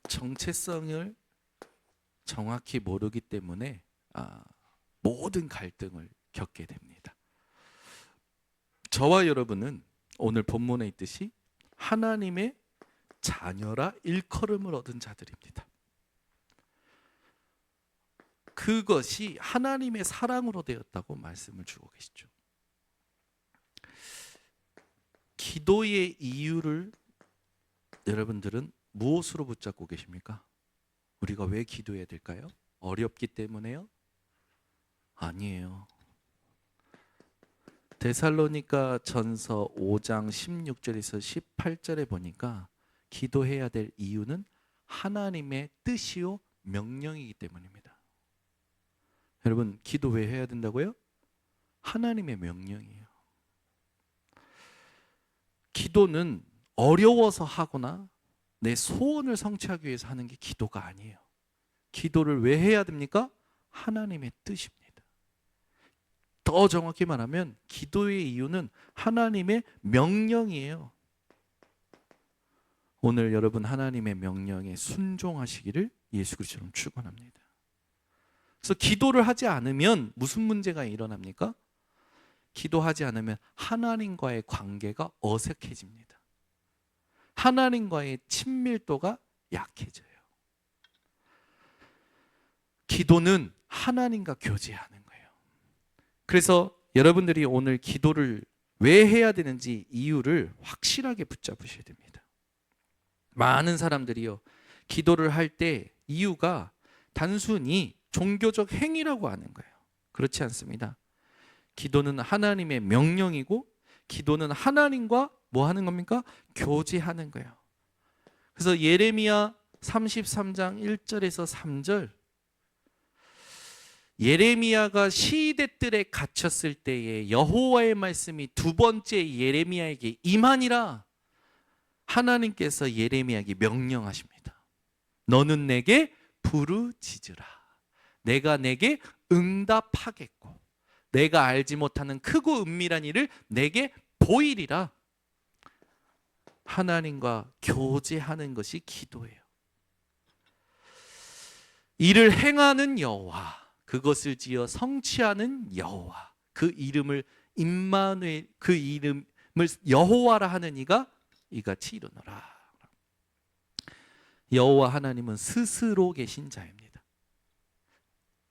정체성을 정확히 모르기 때문에 모든 갈등을 겪게 됩니다. 저와 여러분은 오늘 본문에 있듯이 하나님의 자녀라 일컬음을 얻은 자들입니다. 그것이 하나님의 사랑으로 되었다고 말씀을 주고 계시죠. 기도의 이유를 여러분들은 무엇으로 붙잡고 계십니까? 우리가 왜 기도해야 될까요? 어렵기 때문에요? 아니에요. 데살로니가 전서 5장 16절에서 18절에 보니까 기도해야 될 이유는 하나님의 뜻이요 명령이기 때문입니다. 여러분, 기도 왜 해야 된다고요? 하나님의 명령이에요. 기도는 어려워서 하거나 내 소원을 성취하기 위해서 하는 게 기도가 아니에요. 기도를 왜 해야 됩니까? 하나님의 뜻입니다. 더 정확히 말하면 기도의 이유는 하나님의 명령이에요. 오늘 여러분 하나님의 명령에 순종하시기를 예수 그리스도로 축원합니다. 그래서 기도를 하지 않으면 무슨 문제가 일어납니까? 기도하지 않으면 하나님과의 관계가 어색해집니다. 하나님과의 친밀도가 약해져요. 기도는 하나님과 교제하는 거예요. 그래서 여러분들이 오늘 기도를 왜 해야 되는지 이유를 확실하게 붙잡으셔야 됩니다. 많은 사람들이요, 기도를 할 때 이유가 단순히 종교적 행위라고 하는 거예요. 그렇지 않습니다. 기도는 하나님의 명령이고 기도는 하나님과 뭐 하는 겁니까? 교제하는 거예요. 그래서 예레미야 33장 1절에서 3절, 예레미야가 시대들에 갇혔을 때에 여호와의 말씀이 두 번째 예레미야에게 임하니라 하나님께서 예레미야에게 명령하십니다. 너는 내게 부르짖으라. 내가 내게 응답하겠고 내가 알지 못하는 크고 은밀한 일을 내게 보이리라. 하나님과 교제하는 것이 기도예요. 이를 행하는 여호와, 그것을 지어 성취하는 여호와, 그 이름을 임마누엘, 그 이름을 여호와라 하는 이가 이같이 이루노라. 여호와 하나님은 스스로 계신 자입니다.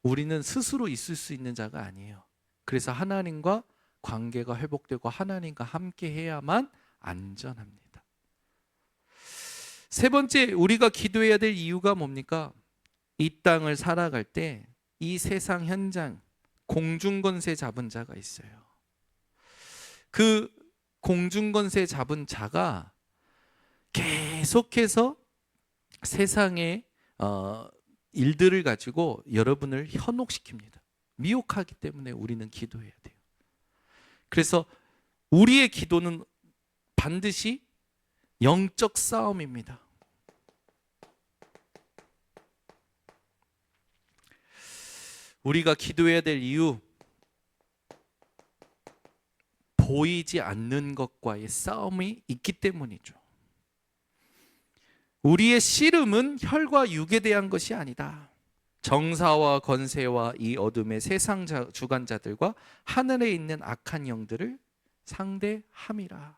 우리는 스스로 있을 수 있는 자가 아니에요. 그래서 하나님과 관계가 회복되고 하나님과 함께 해야만 안전합니다. 세 번째, 우리가 기도해야 될 이유가 뭡니까? 이 땅을 살아갈 때 이 세상 현장 공중권세 잡은 자가 있어요. 그 공중권세 잡은 자가 계속해서 세상의 일들을 가지고 여러분을 현혹시킵니다. 미혹하기 때문에 우리는 기도해야 돼요. 그래서 우리의 기도는 반드시 영적 싸움입니다. 우리가 기도해야 될 이유, 보이지 않는 것과의 싸움이 있기 때문이죠. 우리의 씨름은 혈과 육에 대한 것이 아니다. 정사와 권세와 이 어둠의 세상 주관자들과 하늘에 있는 악한 영들을 상대함이라.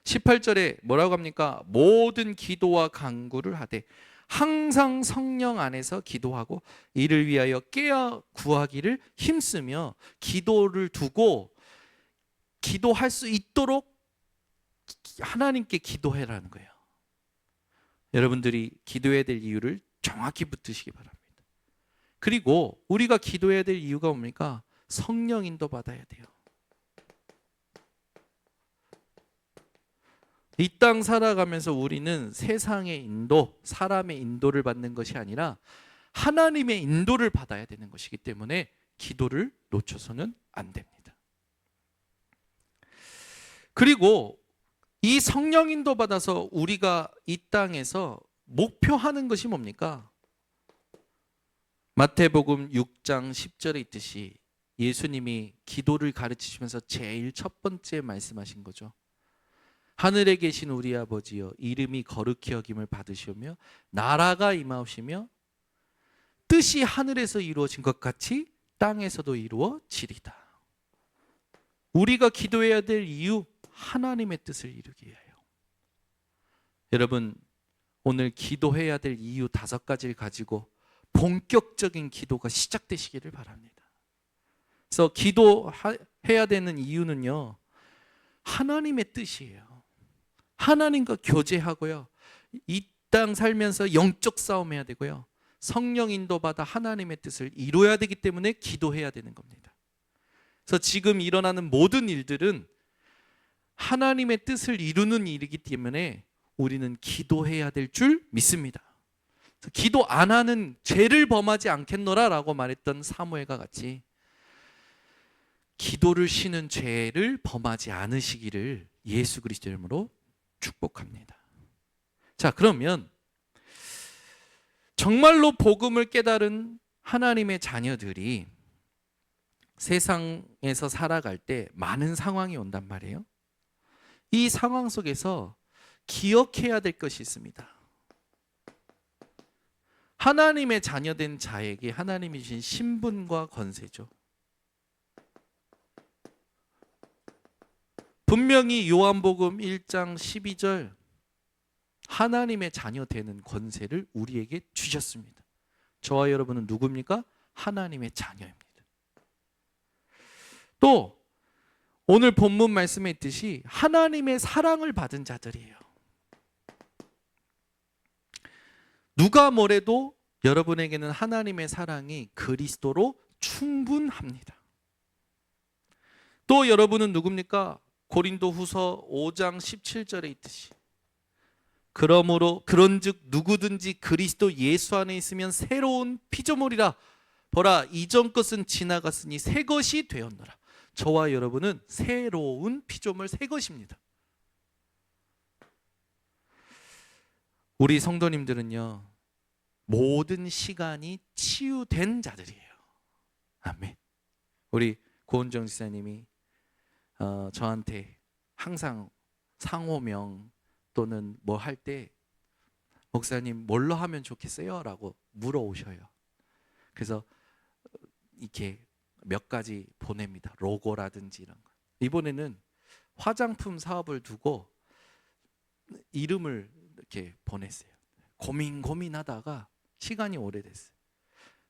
18절에 뭐라고 합니까? 모든 기도와 간구를 하되 항상 성령 안에서 기도하고 이를 위하여 깨어 구하기를 힘쓰며 기도를 두고 기도할 수 있도록 하나님께 기도해라는 거예요. 여러분들이 기도해야 될 이유를 정확히 붙드시기 바랍니다. 그리고 우리가 기도해야 될 이유가 뭡니까? 성령 인도 받아야 돼요. 이 땅 살아가면서 우리는 세상의 인도, 사람의 인도를 받는 것이 아니라 하나님의 인도를 받아야 되는 것이기 때문에 기도를 놓쳐서는 안 됩니다. 그리고 이 성령 인도 받아서 우리가 이 땅에서 목표하는 것이 뭡니까? 마태복음 6장 10절에 있듯이 예수님이 기도를 가르치시면서 제일 첫 번째 말씀하신 거죠. 하늘에 계신 우리 아버지여 이름이 거룩히 여김을 받으시오며 나라가 임하오시며 뜻이 하늘에서 이루어진 것 같이 땅에서도 이루어지리다. 우리가 기도해야 될 이유, 하나님의 뜻을 이루기 위하여. 여러분, 오늘 기도해야 될 이유 5가지를 가지고 본격적인 기도가 시작되시기를 바랍니다. 그래서 기도해야 되는 이유는요, 하나님의 뜻이에요. 하나님과 교제하고요, 이 땅 살면서 영적 싸움해야 되고요, 성령 인도받아 하나님의 뜻을 이루어야 되기 때문에 기도해야 되는 겁니다. 그래서 지금 일어나는 모든 일들은 하나님의 뜻을 이루는 일이기 때문에 우리는 기도해야 될 줄 믿습니다. 기도 안 하는 죄를 범하지 않겠노라 라고 말했던 사무엘과 같이 기도를 쉬는 죄를 범하지 않으시기를 예수 그리스도 이름으로 축복합니다. 자, 그러면 정말로 복음을 깨달은 하나님의 자녀들이 세상에서 살아갈 때 많은 상황이 온단 말이에요. 이 상황 속에서 기억해야 될 것이 있습니다. 하나님의 자녀된 자에게 하나님이 주신 신분과 권세죠. 분명히 요한복음 1장 12절 하나님의 자녀 되는 권세를 우리에게 주셨습니다. 저와 여러분은 누굽니까? 하나님의 자녀입니다. 또 오늘 본문 말씀에 있듯이 하나님의 사랑을 받은 자들이에요. 누가 뭐래도 여러분에게는 하나님의 사랑이 그리스도로 충분합니다. 또 여러분은 누굽니까? 고린도후서 5장 17절에 있듯이 그러므로 그런즉 누구든지 그리스도 예수 안에 있으면 새로운 피조물이라. 보라, 이전 것은 지나갔으니 새 것이 되었노라. 저와 여러분은 새로운 피조물, 새 것입니다. 우리 성도님들은요, 모든 시간이 치유된 자들이에요. 아멘. 우리 고은정 지사님이 저한테 항상 상호명 또는 뭐 할 때 목사님 뭘로 하면 좋겠어요? 라고 물어오셔요. 그래서 이렇게 몇 가지 보냅니다. 로고라든지 이런 거. 이번에는 화장품 사업을 두고 이름을 이렇게 보냈어요. 고민하다가 시간이 오래됐어요.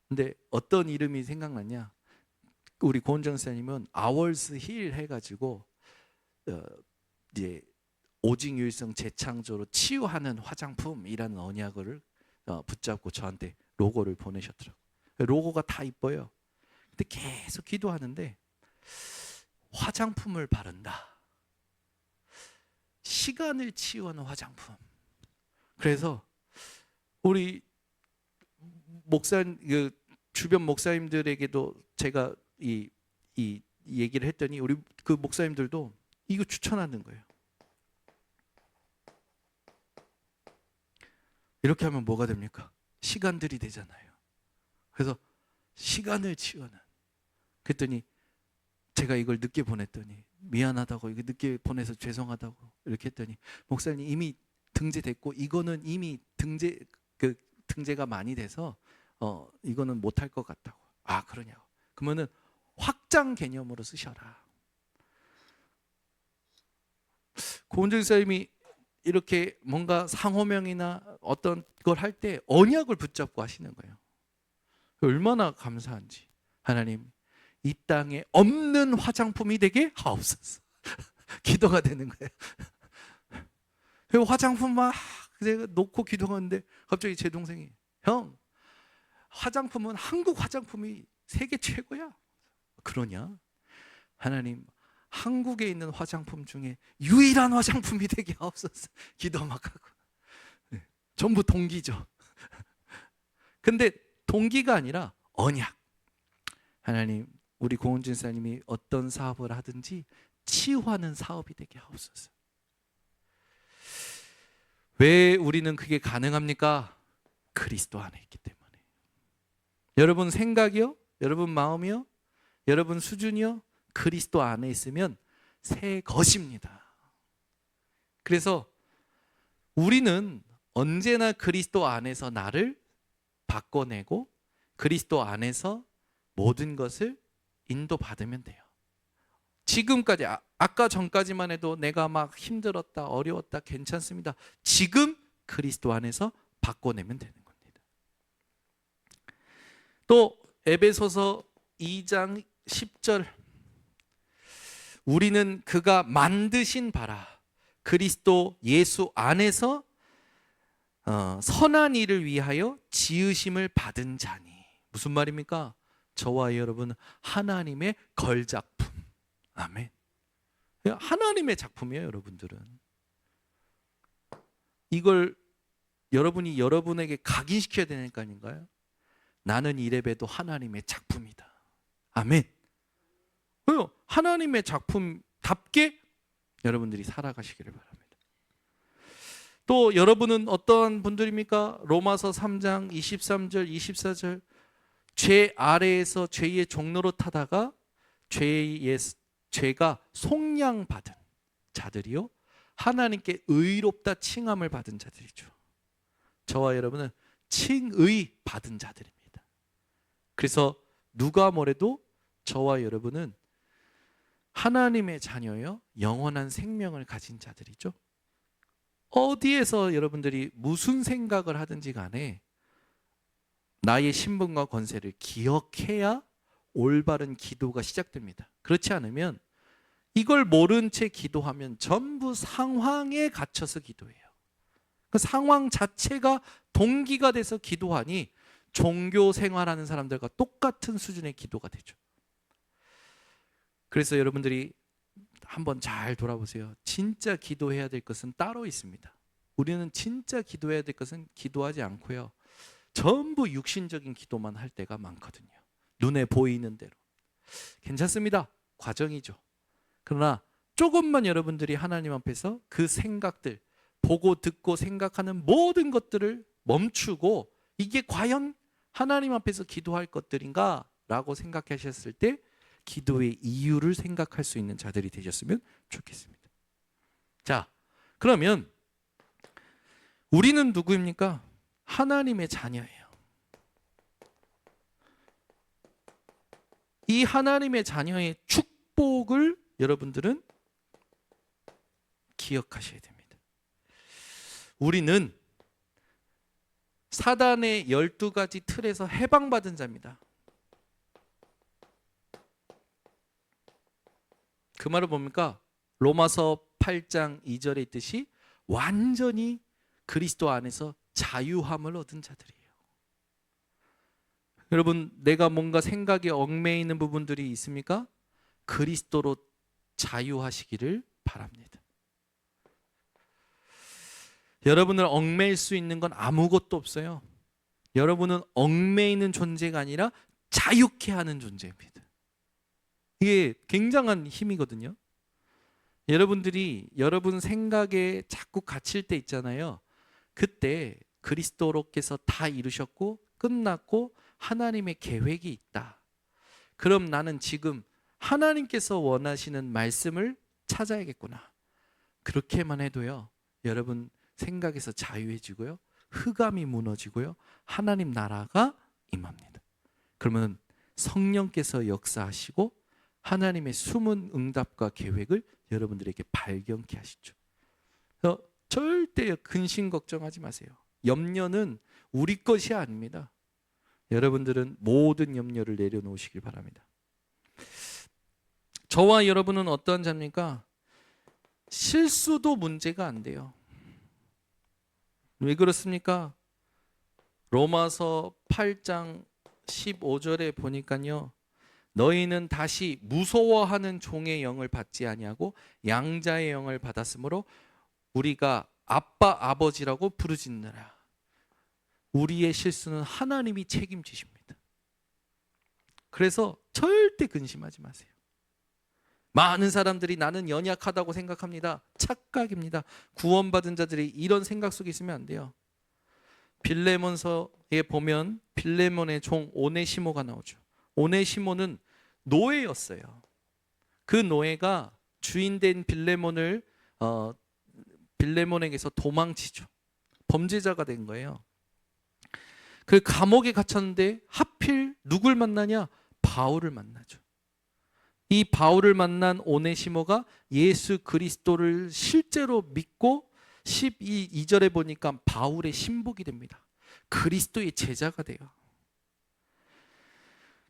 근데 어떤 이름이 생각났냐? 우리 고은정 목사님은 아월스 힐 해가지고 이제 오직 유일성 재창조로 치유하는 화장품이라는 언약을 붙잡고 저한테 로고를 보내셨더라고요. 로고가 다 이뻐요. 근데 계속 기도하는데 화장품을 바른다. 시간을 치유하는 화장품. 그래서 우리 주변 목사님들에게도 제가 이 얘기를 했더니 우리 그 목사님들도 이거 추천하는 거예요. 이렇게 하면 뭐가 됩니까? 시간들이 되잖아요. 그래서 시간을 치유하는. 그랬더니 제가 이걸 늦게 보냈더니 미안하다고, 이거 늦게 보내서 죄송하다고 이렇게 했더니 목사님 이미 등재됐고 이거는 이미 등재가 많이 돼서 이거는 못할 것 같다고. 아, 그러냐고. 그러면은 확장 개념으로 쓰셔라. 고은정 목사님이 이렇게 뭔가 상호명이나 어떤 걸 할 때 언약을 붙잡고 하시는 거예요. 얼마나 감사한지. 하나님, 이 땅에 없는 화장품이 되게 하옵소서. 기도가 되는 거예요. 화장품 막 제가 놓고 기도하는데 갑자기 제 동생이, 형, 화장품은 한국 화장품이 세계 최고야. 그러냐? 하나님, 한국에 있는 화장품 중에 유일한 화장품이 되게 하옵소서. 기도 막 하고. 네, 전부 동기죠. 근데 동기가 아니라 언약. 하나님, 우리 고은진 사님이 어떤 사업을 하든지 치유하는 사업이 되게 하옵소서. 왜 우리는 그게 가능합니까? 그리스도 안에 있기 때문에. 여러분 생각이요? 여러분 마음이요? 여러분 수준이요? 그리스도 안에 있으면 새 것입니다. 그래서 우리는 언제나 그리스도 안에서 나를 바꿔내고 그리스도 안에서 모든 것을 인도받으면 돼요. 지금까지 아까 전까지만 해도 내가 막 힘들었다, 어려웠다, 괜찮습니다. 지금 그리스도 안에서 바꿔내면 되는 겁니다. 또 에베소서 2장 10절, 우리는 그가 만드신 바라 그리스도 예수 안에서 선한 일을 위하여 지으심을 받은 자니. 무슨 말입니까? 저와 여러분 하나님의 걸작품. 아멘. 하나님의 작품이에요, 여러분들은. 이걸 여러분이 여러분에게 각인시켜야 되는 거 아닌가요? 나는 이래봬도 하나님의 작품이다. 아멘. 왜요? 하나님의 작품답게 여러분들이 살아가시기를 바랍니다. 또 여러분은 어떠한 분들입니까? 로마서 3장 23절 24절, 죄 아래에서 죄의 종로로 타다가 죄가 속량받은 자들이요 하나님께 의롭다 칭함을 받은 자들이죠. 저와 여러분은 칭의 받은 자들입니다. 그래서 누가 뭐래도 저와 여러분은 하나님의 자녀요 영원한 생명을 가진 자들이죠. 어디에서 여러분들이 무슨 생각을 하든지 간에 나의 신분과 권세를 기억해야 올바른 기도가 시작됩니다. 그렇지 않으면 이걸 모른 채 기도하면 전부 상황에 갇혀서 기도해요. 그 상황 자체가 동기가 돼서 기도하니 종교 생활하는 사람들과 똑같은 수준의 기도가 되죠. 그래서 여러분들이 한번 잘 돌아보세요. 진짜 기도해야 될 것은 따로 있습니다. 우리는 진짜 기도해야 될 것은 기도하지 않고요, 전부 육신적인 기도만 할 때가 많거든요. 눈에 보이는 대로. 괜찮습니다. 과정이죠. 그러나 조금만 여러분들이 하나님 앞에서 그 생각들, 보고 듣고 생각하는 모든 것들을 멈추고 이게 과연 하나님 앞에서 기도할 것들인가? 라고 생각하셨을 때 기도의 이유를 생각할 수 있는 자들이 되셨으면 좋겠습니다. 자, 그러면 우리는 누구입니까? 하나님의 자녀예요. 이 하나님의 자녀의 축복을 여러분들은 기억하셔야 됩니다. 우리는 사단의 12가지 틀에서 해방받은 자입니다. 그 말은 뭡니까? 로마서 8장 2절에 있듯이 완전히 그리스도 안에서 자유함을 얻은 자들이에요. 여러분, 내가 뭔가 생각에 얽매이는 있는 부분들이 있습니까? 그리스도로 자유하시기를 바랍니다. 여러분을 얽매일 수 있는 건 아무것도 없어요. 여러분은 얽매이는 존재가 아니라 자유케 하는 존재입니다. 이게 굉장한 힘이거든요. 여러분들이 여러분 생각에 자꾸 갇힐 때 있잖아요. 그때 그리스도로께서 다 이루셨고 끝났고 하나님의 계획이 있다. 그럼 나는 지금 하나님께서 원하시는 말씀을 찾아야겠구나. 그렇게만 해도요, 여러분 생각에서 자유해지고요, 흑암이 무너지고요, 하나님 나라가 임합니다. 그러면 성령께서 역사하시고 하나님의 숨은 응답과 계획을 여러분들에게 발견케 하시죠. 그래서 절대 근심 걱정하지 마세요. 염려는 우리 것이 아닙니다. 여러분들은 모든 염려를 내려놓으시길 바랍니다. 저와 여러분은 어떠한 자입니까? 실수도 문제가 안 돼요. 왜 그렇습니까? 로마서 8장 15절에 보니까요, 너희는 다시 무서워하는 종의 영을 받지 아니하고 양자의 영을 받았으므로 우리가 아빠 아버지라고 부르짖느라. 우리의 실수는 하나님이 책임지십니다. 그래서 절대 근심하지 마세요. 많은 사람들이 나는 연약하다고 생각합니다. 착각입니다. 구원받은 자들이 이런 생각 속에 있으면 안 돼요. 빌레몬서에 보면 빌레몬의 종 오네시모가 나오죠. 오네시모는 노예였어요. 그 노예가 주인된 빌레몬을 빌레몬에게서 도망치죠. 범죄자가 된 거예요. 그 감옥에 갇혔는데 하필 누굴 만나냐? 바울을 만나죠. 이 바울을 만난 오네시모가 예수 그리스도를 실제로 믿고 12절에 보니까 바울의 신복이 됩니다. 그리스도의 제자가 돼요.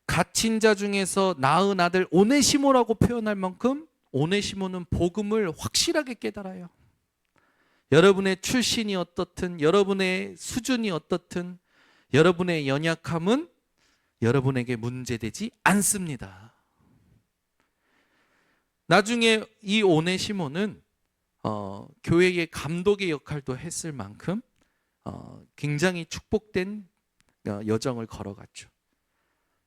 갇힌 자 중에서 낳은 아들 오네시모라고 표현할 만큼 오네시모는 복음을 확실하게 깨달아요. 여러분의 출신이 어떻든, 여러분의 수준이 어떻든, 여러분의 연약함은 여러분에게 문제되지 않습니다. 나중에 이 오네시모는 교회의 감독의 역할도 했을 만큼 굉장히 축복된 여정을 걸어갔죠.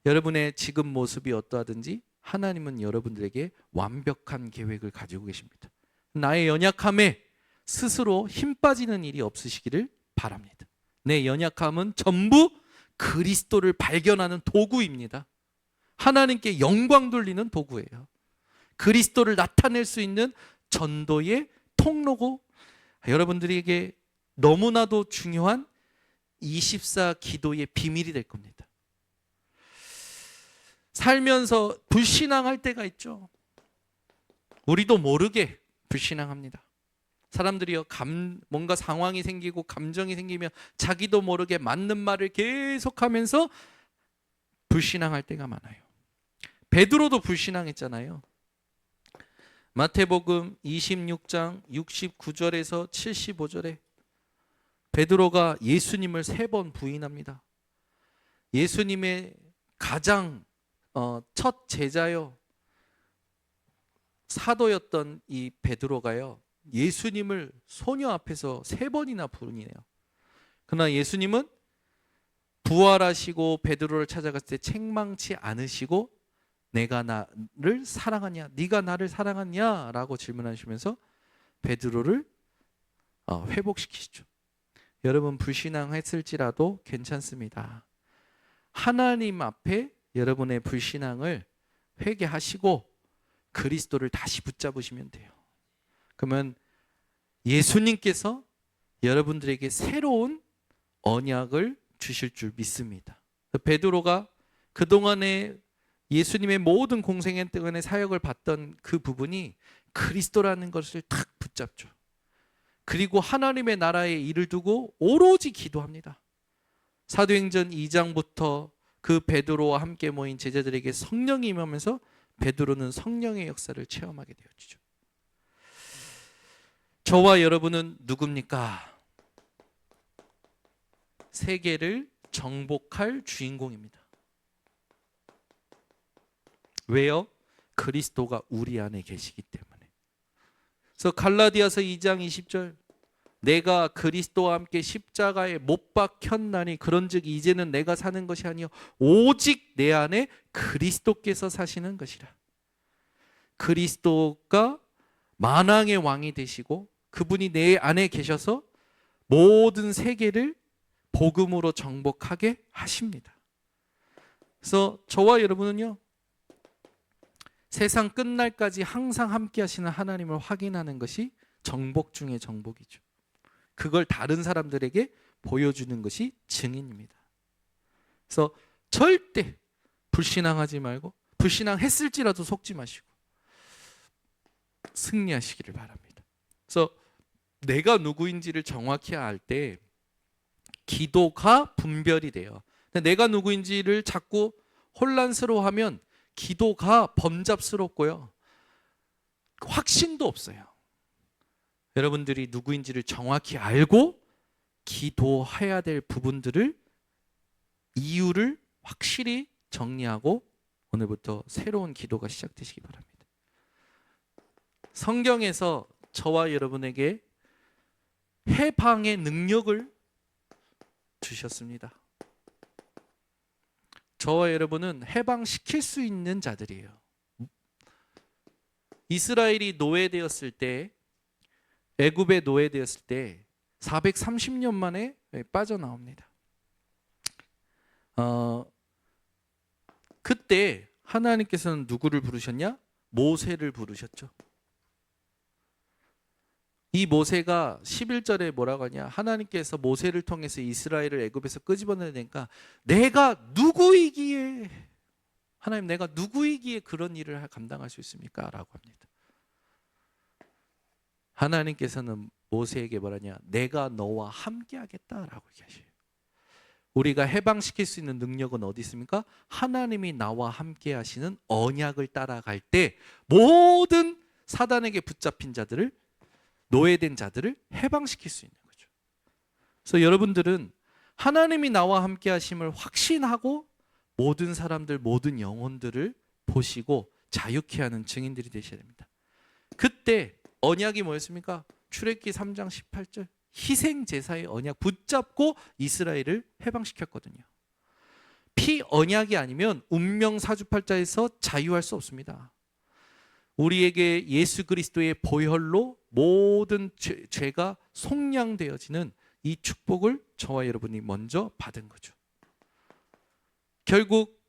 여러분의 지금 모습이 어떠하든지 하나님은 여러분들에게 완벽한 계획을 가지고 계십니다. 나의 연약함에 스스로 힘 빠지는 일이 없으시기를 바랍니다. 내 연약함은 전부 그리스도를 발견하는 도구입니다. 하나님께 영광 돌리는 도구예요. 그리스도를 나타낼 수 있는 전도의 통로고 여러분들에게 너무나도 중요한 24 기도의 비밀이 될 겁니다. 살면서 불신앙할 때가 있죠. 우리도 모르게 불신앙합니다. 사람들이요, 뭔가 상황이 생기고 감정이 생기면 자기도 모르게 맞는 말을 계속하면서 불신앙할 때가 많아요. 베드로도 불신앙했잖아요. 마태복음 26장 69절에서 75절에 베드로가 예수님을 3번 부인합니다. 예수님의 가장 첫 제자요, 사도였던 이 베드로가요, 예수님을 소녀 앞에서 3번이나 부르네요. 그러나 예수님은 부활하시고 베드로를 찾아갔을 때 책망치 않으시고 내가 나를 사랑하냐, 네가 나를 사랑하냐 라고 질문하시면서 베드로를 회복시키시죠. 여러분, 불신앙했을지라도 괜찮습니다. 하나님 앞에 여러분의 불신앙을 회개하시고 그리스도를 다시 붙잡으시면 돼요. 그러면 예수님께서 여러분들에게 새로운 언약을 주실 줄 믿습니다. 베드로가 그동안에 예수님의 모든 공생애 동안의 사역을 받던 그 부분이 그리스도라는 것을 탁 붙잡죠. 그리고 하나님의 나라의 일을 두고 오로지 기도합니다. 사도행전 2장부터 그 베드로와 함께 모인 제자들에게 성령이 임하면서 베드로는 성령의 역사를 체험하게 되었죠. 저와 여러분은 누굽니까? 세계를 정복할 주인공입니다. 왜요? 그리스도가 우리 안에 계시기 때문에. 그래서 갈라디아서 2장 20절, 내가 그리스도와 함께 십자가에 못 박혔나니 그런즉 이제는 내가 사는 것이 아니요 오직 내 안에 그리스도께서 사시는 것이라. 그리스도가 만왕의 왕이 되시고 그분이 내 안에 계셔서 모든 세계를 복음으로 정복하게 하십니다. 그래서 저와 여러분은요, 세상 끝날까지 항상 함께 하시는 하나님을 확인하는 것이 정복 중의 정복이죠. 그걸 다른 사람들에게 보여주는 것이 증인입니다. 그래서 절대 불신앙하지 말고, 불신앙했을지라도 속지 마시고 승리하시기를 바랍니다. 그래서 내가 누구인지를 정확히 알 때 기도가 분별이 돼요. 내가 누구인지를 자꾸 혼란스러워하면 기도가 번잡스럽고요, 확신도 없어요. 여러분들이 누구인지를 정확히 알고 기도해야 될 부분들을, 이유를 확실히 정리하고 오늘부터 새로운 기도가 시작되시기 바랍니다. 성경에서 저와 여러분에게 해방의 능력을 주셨습니다. 저와 여러분은 해방시킬 수 있는 자들이에요. 이스라엘이 노예되었을 때, 애굽에 노예되었을 때 430년 만에 빠져나옵니다. 그때 하나님께서는 누구를 부르셨냐? 모세를 부르셨죠. 이 모세가 11절에 뭐라고 하냐, 하나님께서 모세를 통해서 이스라엘을 애굽에서 끄집어내니까 내가 누구이기에, 하나님 내가 누구이기에 그런 일을 감당할 수 있습니까? 라고 합니다. 하나님께서는 모세에게 뭐라냐, 내가 너와 함께 하겠다라고 얘기하셔요. 우리가 해방시킬 수 있는 능력은 어디 있습니까? 하나님이 나와 함께 하시는 언약을 따라갈 때 모든 사단에게 붙잡힌 자들을, 노예된 자들을 해방시킬 수 있는 거죠. 그래서 여러분들은 하나님이 나와 함께 하심을 확신하고 모든 사람들, 모든 영혼들을 보시고 자유케 하는 증인들이 되셔야 됩니다. 그때 언약이 뭐였습니까? 출애굽기 3장 18절 희생제사의 언약 붙잡고 이스라엘을 해방시켰거든요. 피 언약이 아니면 운명 사주팔자에서 자유할 수 없습니다. 우리에게 예수 그리스도의 보혈로 모든 죄가 속량되어지는 이 축복을 저와 여러분이 먼저 받은 거죠. 결국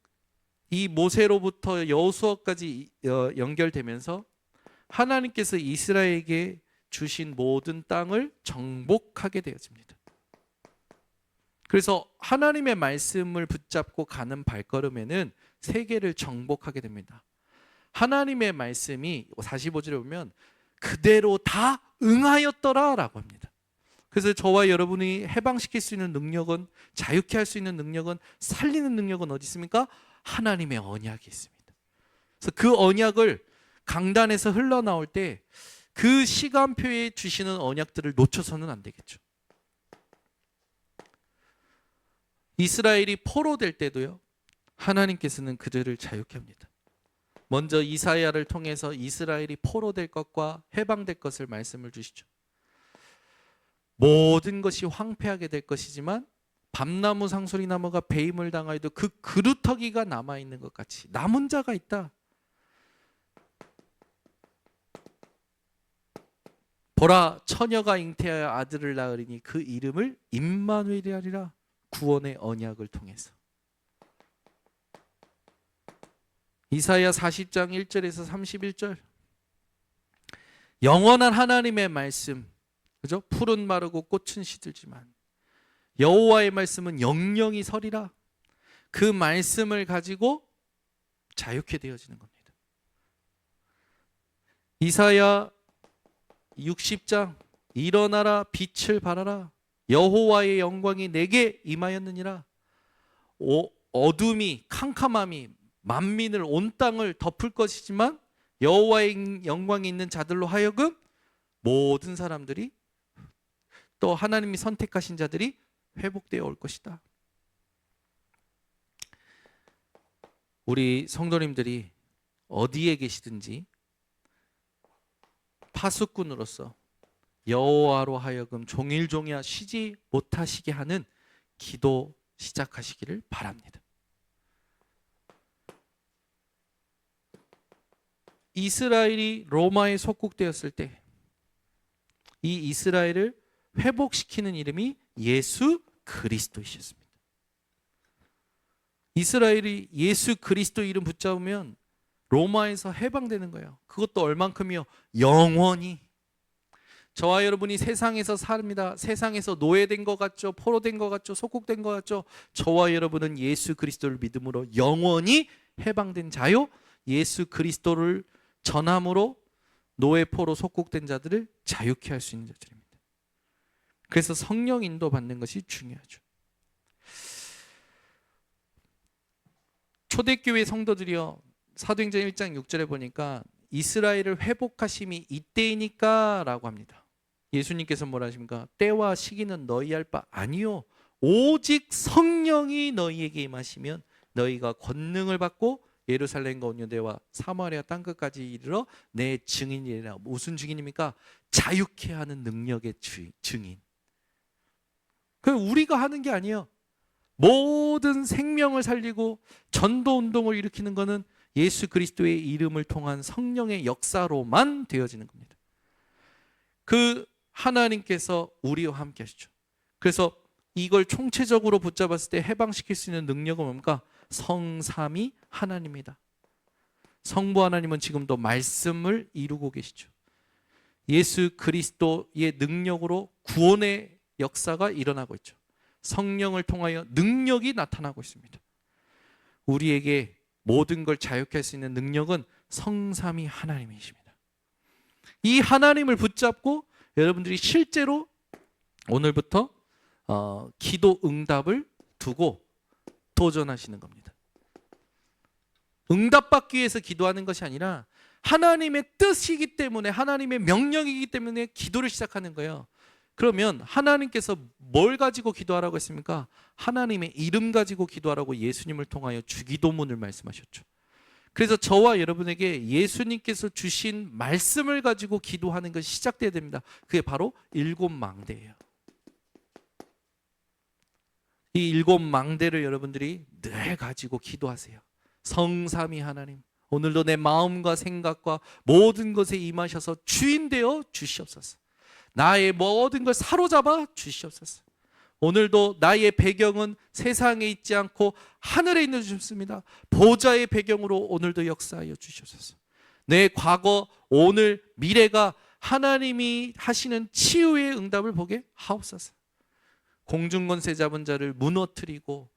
이 모세로부터 여호수아까지 연결되면서 하나님께서 이스라엘에게 주신 모든 땅을 정복하게 되어집니다. 그래서 하나님의 말씀을 붙잡고 가는 발걸음에는 세계를 정복하게 됩니다. 하나님의 말씀이 45절에 보면 그대로 다 응하였더라 라고 합니다. 그래서 저와 여러분이 해방시킬 수 있는 능력은, 자유케 할 수 있는 능력은, 살리는 능력은 어디 있습니까? 하나님의 언약이 있습니다. 그래서 그 언약을 강단에서 흘러나올 때 그 시간표에 주시는 언약들을 놓쳐서는 안 되겠죠. 이스라엘이 포로될 때도요, 하나님께서는 그들을 자유케 합니다. 먼저 이사야를 통해서 이스라엘이 포로될 것과 해방될 것을 말씀을 주시죠. 모든 것이 황폐하게 될 것이지만 밤나무 상소리나무가 배임을 당하여도 그 그루터기가 남아있는 것 같이 남은 자가 있다. 보라, 처녀가 잉태하여 아들을 낳으리니 그 이름을 임마누엘이 하리라. 구원의 언약을 통해서. 이사야 40장 1절에서 31절 영원한 하나님의 말씀, 그죠? 풀은 마르고 꽃은 시들지만 여호와의 말씀은 영영이 서리라. 그 말씀을 가지고 자유케 되어지는 겁니다. 이사야 60장 일어나라, 빛을 발하라. 여호와의 영광이 내게 임하였느니라. 어둠이, 캄캄함이 만민을, 온 땅을 덮을 것이지만 여호와의 영광이 있는 자들로 하여금 모든 사람들이, 또 하나님이 선택하신 자들이 회복되어 올 것이다. 우리 성도님들이 어디에 계시든지 파수꾼으로서 여호와로 하여금 종일종일 쉬지 못하시게 하는 기도 시작하시기를 바랍니다. 이스라엘이 로마에 속국되었을 때 이 이스라엘을 회복시키는 이름이 예수 그리스도이셨습니다. 이스라엘이 예수 그리스도 이름 붙잡으면 로마에서 해방되는 거예요. 그것도 얼만큼이요? 영원히. 저와 여러분이 세상에서 삽니다. 세상에서 노예된 것 같죠? 포로된 것 같죠? 속국된 것 같죠? 저와 여러분은 예수 그리스도를 믿음으로 영원히 해방된 자요, 예수 그리스도를 전함으로 노예, 포로, 속국된 자들을 자유케 할 수 있는 자들입니다. 그래서 성령 인도 받는 것이 중요하죠. 초대교회 성도들이요, 사도행전 1장 6절에 보니까 이스라엘을 회복하심이 이때이니까 라고 합니다. 예수님께서 뭐라 하십니까? 때와 시기는 너희 할 바 아니요 오직 성령이 너희에게 임하시면 너희가 권능을 받고 예루살렘과 온 유대와 사마리아 땅끝까지 이르러 내 증인이라. 무슨 증인입니까? 자유케 하는 능력의 증인. 그 우리가 하는 게 아니에요. 모든 생명을 살리고 전도 운동을 일으키는 것은 예수 그리스도의 이름을 통한 성령의 역사로만 되어지는 겁니다. 그 하나님께서 우리와 함께 하시죠. 그래서 이걸 총체적으로 붙잡았을 때 해방시킬 수 있는 능력은 뭡니까? 성삼위 하나님이다. 성부 하나님은 지금도 말씀을 이루고 계시죠. 예수 그리스도의 능력으로 구원의 역사가 일어나고 있죠. 성령을 통하여 능력이 나타나고 있습니다. 우리에게 모든 걸 자유케 할 수 있는 능력은 성삼위 하나님이십니다. 이 하나님을 붙잡고 여러분들이 실제로 오늘부터 기도 응답을 두고 도전하시는 겁니다. 응답받기 위해서 기도하는 것이 아니라 하나님의 뜻이기 때문에, 하나님의 명령이기 때문에 기도를 시작하는 거예요. 그러면 하나님께서 뭘 가지고 기도하라고 했습니까? 하나님의 이름 가지고 기도하라고 예수님을 통하여 주기도문을 말씀하셨죠. 그래서 저와 여러분에게 예수님께서 주신 말씀을 가지고 기도하는 것이 시작돼야 됩니다. 그게 바로 일곱 망대예요. 이 일곱 망대를 여러분들이 늘 가지고 기도하세요. 성삼위 하나님, 오늘도 내 마음과 생각과 모든 것에 임하셔서 주인 되어 주시옵소서. 나의 모든 걸 사로잡아 주시옵소서. 오늘도 나의 배경은 세상에 있지 않고 하늘에 있는 주셨습니다. 보좌의 배경으로 오늘도 역사하여 주시옵소서. 내 과거, 오늘, 미래가 하나님이 하시는 치유의 응답을 보게 하옵소서. 공중권세 잡은 자를 무너뜨리고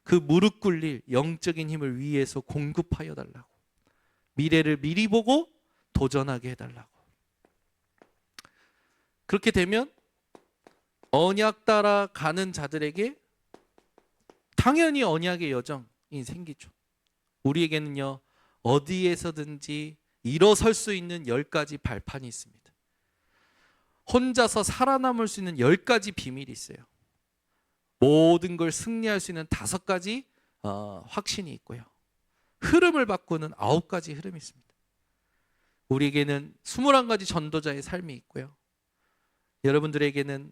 그 무릎 꿇릴 영적인 힘을 위에서 공급하여 달라고, 미래를 미리 보고 도전하게 해달라고. 그렇게 되면 언약 따라 가는 자들에게 당연히 언약의 여정이 생기죠. 우리에게는요, 어디에서든지 일어설 수 있는 10가지 발판이 있습니다. 혼자서 살아남을 수 있는 10가지 비밀이 있어요. 모든 걸 승리할 수 있는 5가지 확신이 있고요. 흐름을 바꾸는 9가지 흐름이 있습니다. 우리에게는 21가지 전도자의 삶이 있고요. 여러분들에게는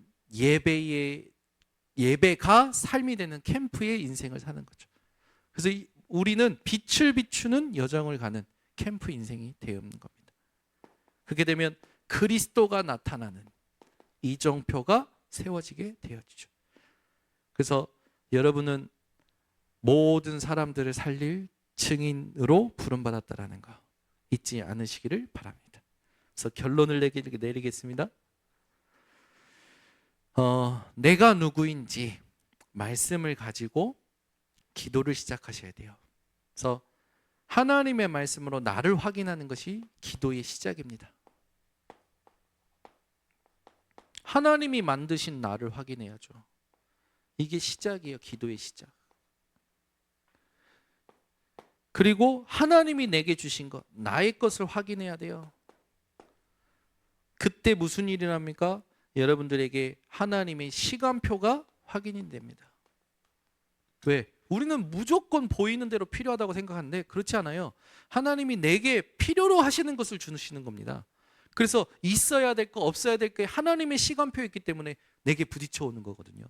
예배가 삶이 되는 캠프의 인생을 사는 거죠. 그래서 우리는 빛을 비추는 여정을 가는 캠프 인생이 되는 겁니다. 그렇게 되면 그리스도가 나타나는 이정표가 세워지게 되어지죠. 그래서 여러분은 모든 사람들을 살릴 증인으로 부름받았다라는 거 잊지 않으시기를 바랍니다. 그래서 결론을 내리겠습니다. 내가 누구인지 말씀을 가지고 기도를 시작하셔야 돼요. 그래서 하나님의 말씀으로 나를 확인하는 것이 기도의 시작입니다. 하나님이 만드신 나를 확인해야죠. 이게 시작이에요. 기도의 시작. 그리고 하나님이 내게 주신 것, 나의 것을 확인해야 돼요. 그때 무슨 일이 납니까? 여러분들에게 하나님의 시간표가 확인이 됩니다. 왜? 우리는 무조건 보이는 대로 필요하다고 생각하는데 그렇지 않아요. 하나님이 내게 필요로 하시는 것을 주시는 겁니다. 그래서 있어야 될 거, 없어야 될 게 하나님의 시간표에 있기 때문에 내게 부딪혀 오는 거거든요.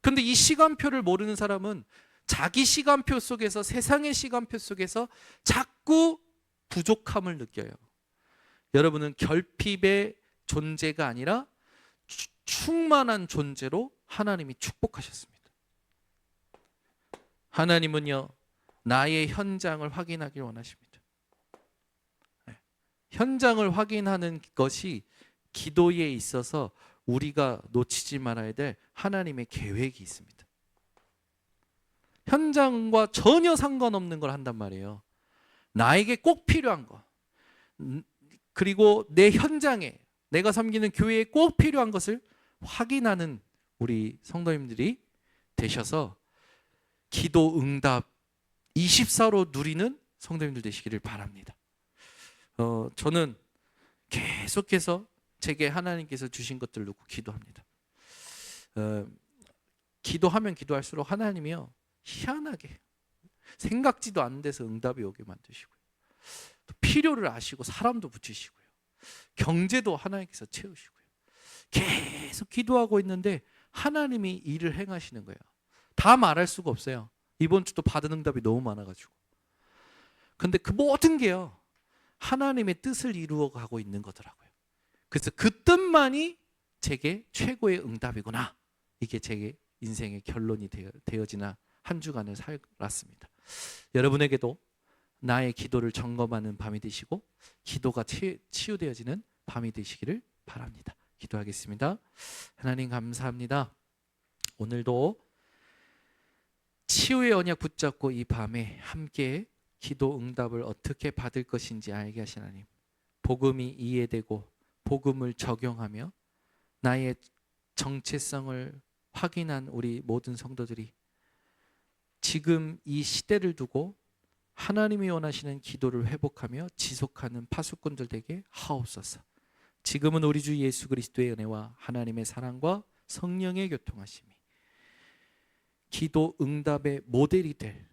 그런데 이 시간표를 모르는 사람은 자기 시간표 속에서, 세상의 시간표 속에서 자꾸 부족함을 느껴요. 여러분은 결핍의 존재가 아니라 충만한 존재로 하나님이 축복하셨습니다. 하나님은요, 나의 현장을 확인하길 원하십니다. 현장을 확인하는 것이 기도에 있어서 우리가 놓치지 말아야 될 하나님의 계획이 있습니다. 현장과 전혀 상관없는 걸 한단 말이에요. 나에게 꼭 필요한 거, 그리고 내 현장에, 내가 섬기는 교회에 꼭 필요한 것을 확인하는 우리 성도님들이 되셔서 기도 응답 24로 누리는 성도님들 되시기를 바랍니다. 저는 계속해서 제게 하나님께서 주신 것들을 놓고 기도합니다. 기도하면 기도할수록 하나님이요, 희한하게 생각지도 않은 데서 응답이 오게 만드시고요, 또 필요를 아시고 사람도 붙이시고요, 경제도 하나님께서 채우시고요. 계속 기도하고 있는데 하나님이 일을 행하시는 거예요. 다 말할 수가 없어요. 이번 주도 받은 응답이 너무 많아가지고. 근데 그 모든 게요, 하나님의 뜻을 이루어가고 있는 거더라고요. 그래서 그 뜻만이 제게 최고의 응답이구나. 이게 제 인생의 결론이 되어지나 한 주간을 살았습니다. 여러분에게도 나의 기도를 점검하는 밤이 되시고 기도가 치유되어지는 밤이 되시기를 바랍니다. 기도하겠습니다. 하나님 감사합니다. 오늘도 치유의 언약 붙잡고 이 밤에 함께 기도 응답을 어떻게 받을 것인지 알게 하신 하나님, 복음이 이해되고 복음을 적용하며 나의 정체성을 확인한 우리 모든 성도들이 지금 이 시대를 두고 하나님이 원하시는 기도를 회복하며 지속하는 파수꾼들 되게 하옵소서. 지금은 우리 주 예수 그리스도의 은혜와 하나님의 사랑과 성령의 교통하심이 기도 응답의 모델이 될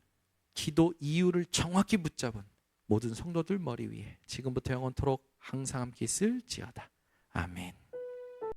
기도 이유를 정확히 붙잡은 모든 성도들 머리 위에 지금부터 영원토록 항상 함께 있을지어다. 아멘.